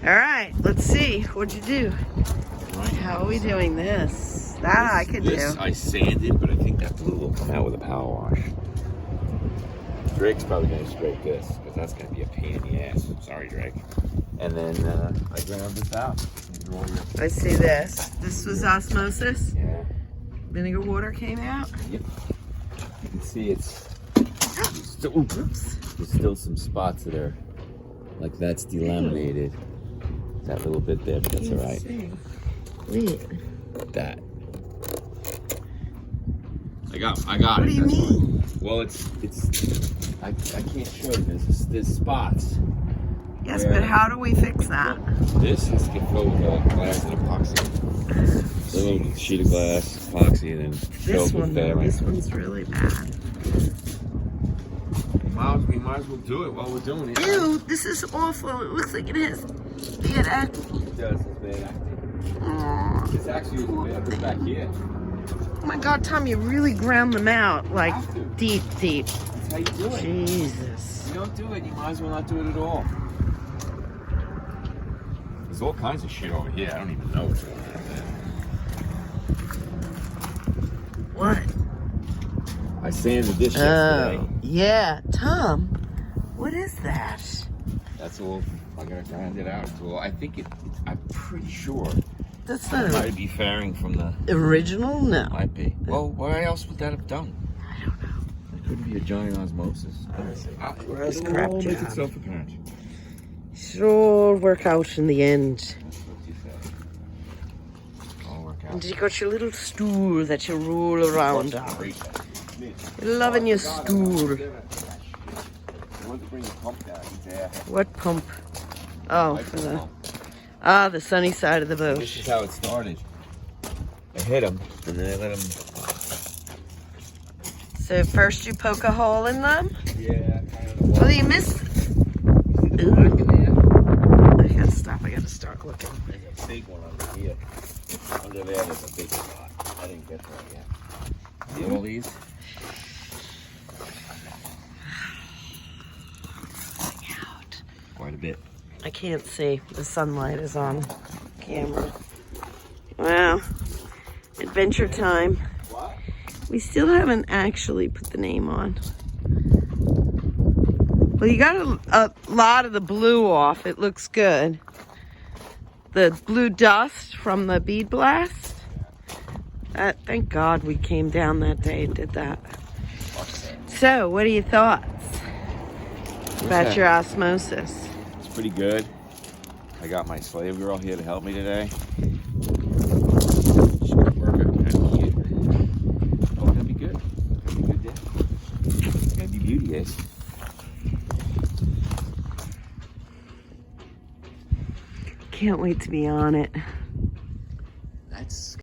All right, let's see. What'd you do? How are we doing this? That I could do. I sanded, but I think that blue will come out with a power wash. Drake's probably going to scrape this, because that's going to be a pain in the ass. Sorry, Drake. And then I ground this out. I see this. This was Osmosis? Yeah. Vinegar water came out? Yep. You can see it's still, there's still some spots that are, like that's delaminated. That little bit there, but that's all right. Wait. That. I got it. What do you mean? Well, I can't show you. There's spots. Yes, but how do we fix that? This has to get filled with glass and epoxy. A little sheet of glass, epoxy, and then This one, this one's really bad. We might as well do it while we're doing it. Ew, this is awful. It looks like it has bad acting. It does, it's bad acting. This actually is bad. Put it back here. Oh my God, Tom, you really ground them out, like deep. That's how you do it. Jesus. If you don't do it, you might as well not do it at all. There's all kinds of shit over here. I don't even know what's going on there. What? I sanded this yesterday. Yeah. Tom, what is that? That's all. I gotta grind it out. Well, I think I'm pretty sure. That's not It might be fairing from the original? No. Might be. Well, what else would that have done? I don't know. It couldn't be a giant osmosis. Gross crap It'll make job. itself apparent. Should all work out in the end. That's what you say. All work out. And you got your little stool that you roll around on. You're loving your stool. What pump? Oh, for the sunny side of the boat. This is how it started. I hit them, and then I let them. So first you poke a hole in them? Yeah, kind of. Well, you missed. Ooh. I gotta stop. I gotta start looking. There's a big one under here. Under there, there's a big spot. I didn't get that yet. See all these? Out. Quite a bit. I can't see. The sunlight is on camera. Wow. Adventure time. What? We still haven't actually put the name on. Well, you got a lot of the blue off. It looks good. The blue dust from the bead blast. Thank God we came down that day and did that. So, what are your thoughts about your osmosis? It's pretty good. I got my slave girl here to help me today. She's gonna work out kind of cute. Oh, that'd be good. That'd be a good day. That'd be beauty days. Can't wait to be on it.